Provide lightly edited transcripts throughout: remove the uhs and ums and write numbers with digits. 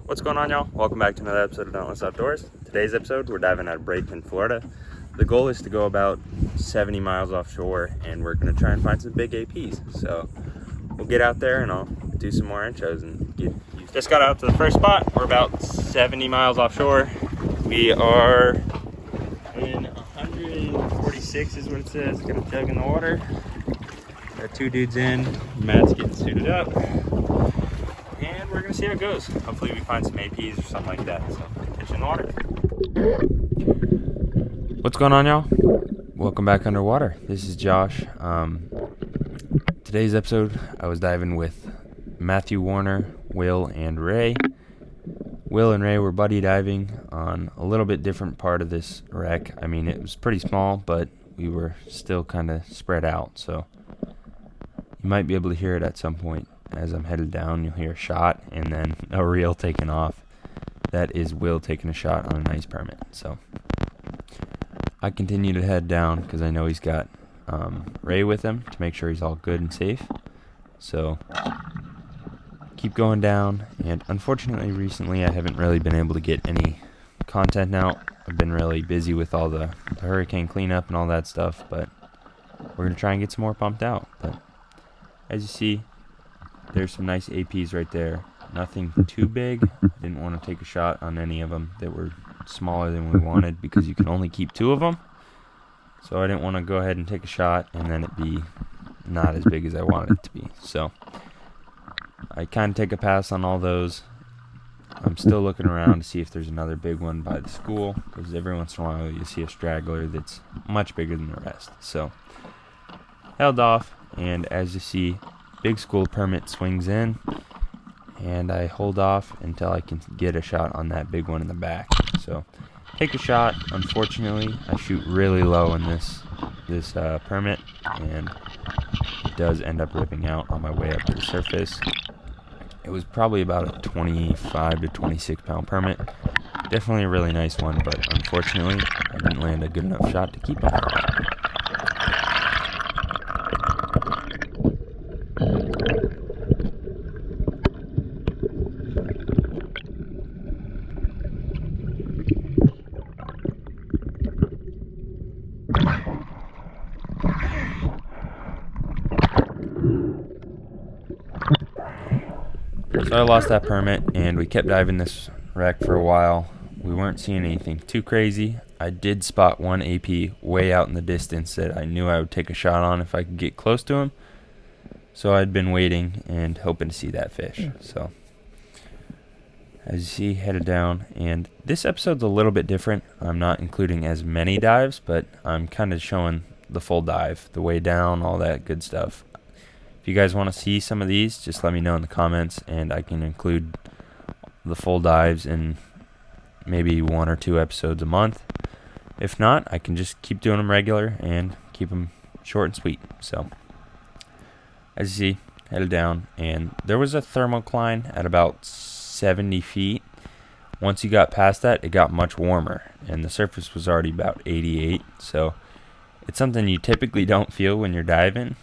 What's going on, y'all? Welcome back to another episode of Dauntless Outdoors. Today's episode, we're diving at a break in Florida. The goal is to go about 70 miles offshore, and we're going to try and find some big APs. So we'll get out there and I'll do some more intros and get used. Just got out to the first spot. We're about 70 miles offshore. We are in 146 is what it says. Got a jug in the water. Got two dudes in. Matt's getting suited up. And we're gonna see how it goes. Hopefully we find some APs or something like that. So catch you in the water. What's going on, y'all? Welcome back underwater. This is Josh. Today's episode, I was diving with Matthew Warner, Will, and Ray. Will and Ray were buddy diving on a little bit different part of this wreck. I mean, it was pretty small, but we were still kind of spread out. So you might be able to hear it at some point. As I'm headed down, you'll hear a shot and then a reel taking off. That is Will taking a shot on a nice permit. So I continue to head down because I know he's got Ray with him to make sure he's all good and safe. So keep going down, and unfortunately recently I haven't really been able to get any content out. I've been really busy with all the hurricane cleanup and all that stuff, but we're going to try and get some more pumped out. But as you see, there's some nice APs right there. Nothing too big. Didn't want to take a shot on any of them that were smaller than we wanted because you can only keep two of them. So I didn't want to go ahead and take a shot and then it be not as big as I wanted it to be. So I kind of take a pass on all those. I'm still looking around to see if there's another big one by the school, because every once in a while you see a straggler that's much bigger than the rest. So held off, and as you see, big school permit swings in, and I hold off until I can get a shot on that big one in the back. So take a shot. Unfortunately, I shoot really low in this permit, and it does end up ripping out on my way up to the surface. It was probably about a 25 to 26 pound permit. Definitely a really nice one, but unfortunately I didn't land a good enough shot to keep him. So I lost that permit, and we kept diving this wreck for a while. We weren't seeing anything too crazy. I did spot one AP way out in the distance that I knew I would take a shot on if I could get close to him. So I'd been waiting and hoping to see that fish. So as you see, headed down, and this episode's a little bit different. I'm not including as many dives, but I'm kind of showing the full dive, the way down, all that good stuff. If you guys want to see some of these, just let me know in the comments, and I can include the full dives in maybe 1 or 2 episodes a month. If not, I can just keep doing them regular and keep them short and sweet. So as you see, headed down, and there was a thermocline at about 70 feet. Once you got past that, it got much warmer, and the surface was already about 88. So it's something you typically don't feel when you're diving.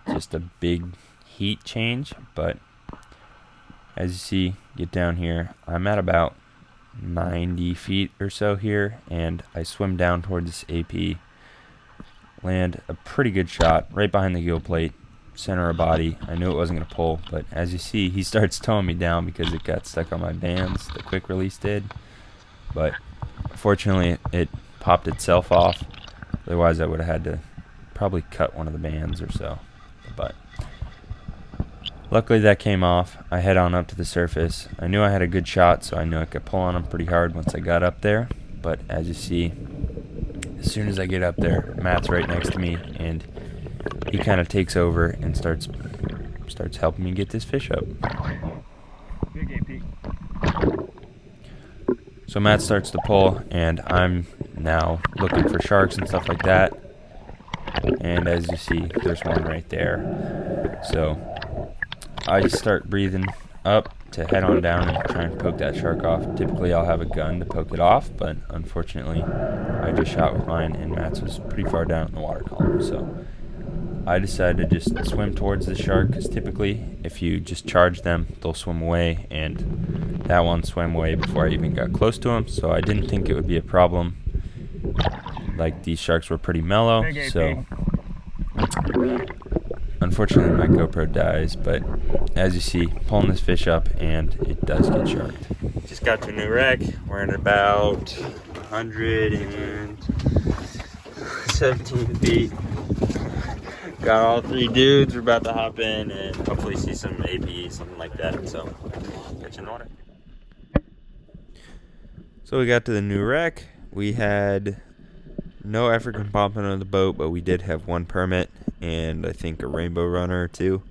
Just a big heat change, but as you see, get down here, I'm at about 90 feet or so here, and I swim down towards this AP, land a pretty good shot right behind the gill plate, center of body. I knew it wasn't going to pull, but as you see, he starts towing me down because it got stuck on my bands. The quick release did, but fortunately it popped itself off. Otherwise I would have had to probably cut one of the bands or so. But luckily that came off. I head on up to the surface. I knew I had a good shot, so I knew I could pull on him pretty hard once I got up there. But as you see, as soon as I get up there, Matt's right next to me, and he kind of takes over and starts helping me get this fish up. Big AP. So Matt starts to pull, and I'm now looking for sharks and stuff like that. And as you see, there's one right there. So I start breathing up to head on down and try and poke that shark off. Typically I'll have a gun to poke it off, but unfortunately I just shot with mine, and Matt's was pretty far down in the water column. So I decided to just swim towards the shark because typically if you just charge them, they'll swim away, and that one swam away before I even got close to him, so I didn't think it would be a problem. Like, these sharks were pretty mellow, so unfortunately my GoPro dies, but as you see, pulling this fish up and it does get sharked. Just got to a new wreck. We're at about 117 feet. Got all 3 dudes. We're about to hop in and hopefully see some AP, something like that. So, catch in water. So we got to the new wreck. We had no African Pompano on the boat, but we did have 1 permit and I think a rainbow runner or 2.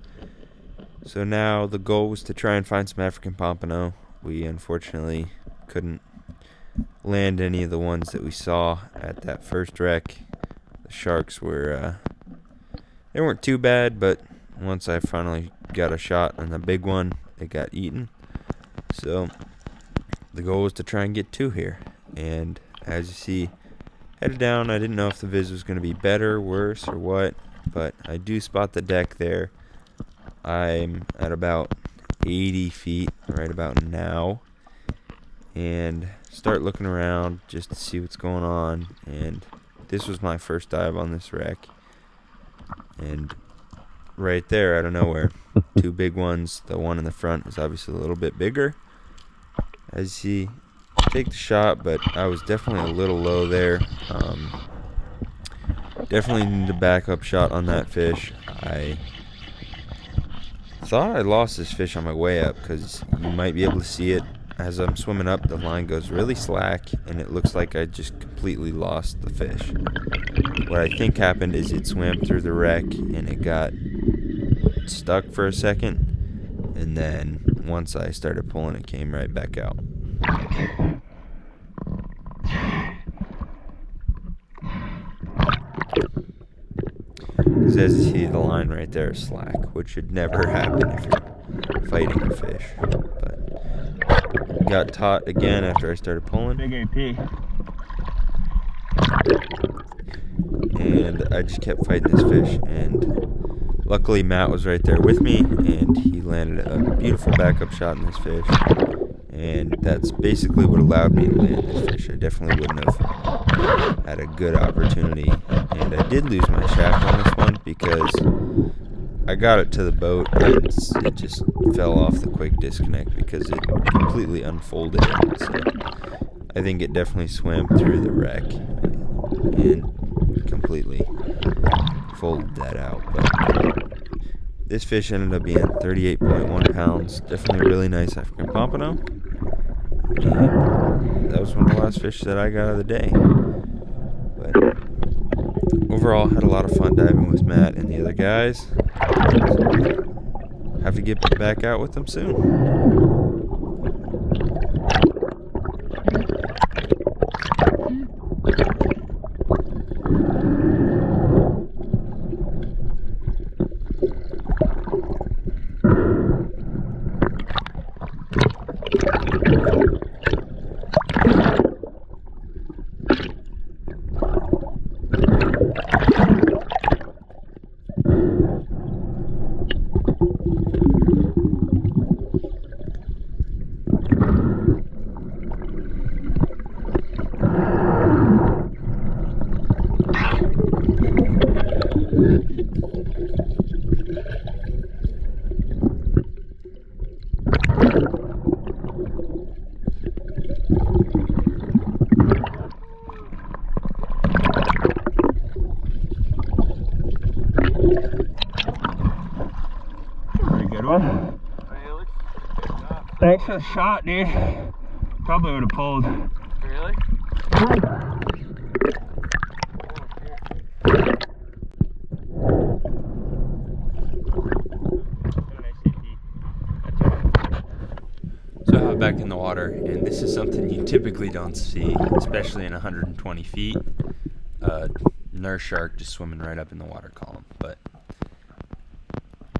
So now the goal was to try and find some African Pompano. We unfortunately couldn't land any of the ones that we saw at that first wreck. The sharks were, they weren't too bad, but once I finally got a shot on the big one, it got eaten. So the goal was to try and get 2 here. And as you see, headed down, I didn't know if the viz was going to be better, worse, or what, but I do spot the deck there. I'm at about 80 feet right about now, and start looking around just to see what's going on. And this was my first dive on this wreck, and right there out of nowhere, 2 big ones. The one in the front is obviously a little bit bigger. As you see, take the shot, but I was definitely a little low there. Definitely need a backup shot on that fish. I thought I lost this fish on my way up because you might be able to see it as I'm swimming up. The line goes really slack and it looks like I just completely lost the fish. What I think happened is it swam through the wreck and it got stuck for a second, and then once I started pulling, it came right back out. Because as you see, the line right there is slack, which should never happen if you're fighting a fish. But got taut again after I started pulling. Big AP. And I just kept fighting this fish, and luckily Matt was right there with me, and he landed a beautiful backup shot in this fish. And that's basically what allowed me to land this fish. I definitely wouldn't have had a good opportunity. And I did lose my shaft on this one because I got it to the boat and it just fell off the quick disconnect because it completely unfolded. So I think it definitely swam through the wreck and completely folded that out. But this fish ended up being 38.1 pounds. Definitely a really nice African Pompano. And that was one of the last fish that I got of the day. But overall, had a lot of fun diving with Matt and the other guys. So have to get back out with them soon. Thanks for the shot, dude. Probably would have pulled. Really? So I hop back in the water, and this is something you typically don't see, especially in 120 feet. Nurse shark just swimming right up in the water column. But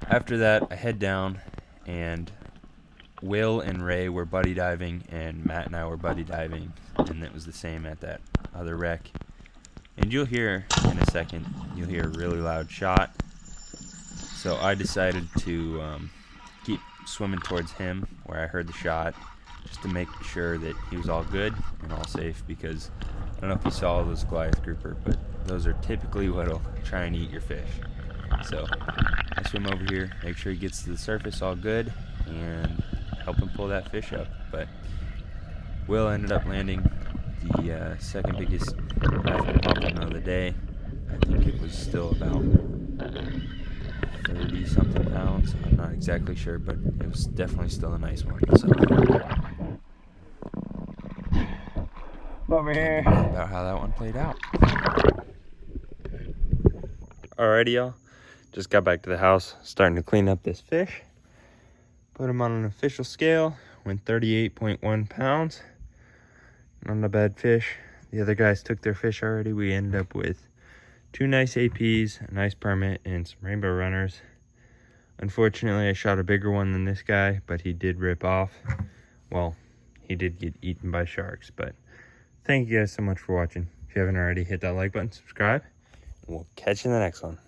after that, I head down, and Will and Ray were buddy diving, and Matt and I were buddy diving, and it was the same at that other wreck. And you'll hear in a second, you'll hear a really loud shot, So I decided to keep swimming towards him where I heard the shot, just to make sure that he was all good and all safe, because I don't know if you saw those Goliath grouper, but those are typically what'll try and eat your fish. So I swim over here, make sure he gets to the surface all good, and help him pull that fish up. But Will ended up landing the second biggest African pompano of the day. I think it was still about 30 something pounds. I'm not exactly sure, but it was definitely still a nice one. So Over here. about how that one played out. Alrighty, y'all. Just got back to the house, starting to clean up this fish. Put him on an official scale. Went 38.1 pounds. Not a bad fish. The other guys took their fish already. We ended up with 2 nice APs, a nice permit, and some rainbow runners. Unfortunately, I shot a bigger one than this guy, but he did rip off. Well, he did get eaten by sharks, but thank you guys so much for watching. If you haven't already, hit that like button, subscribe, and we'll catch you in the next one.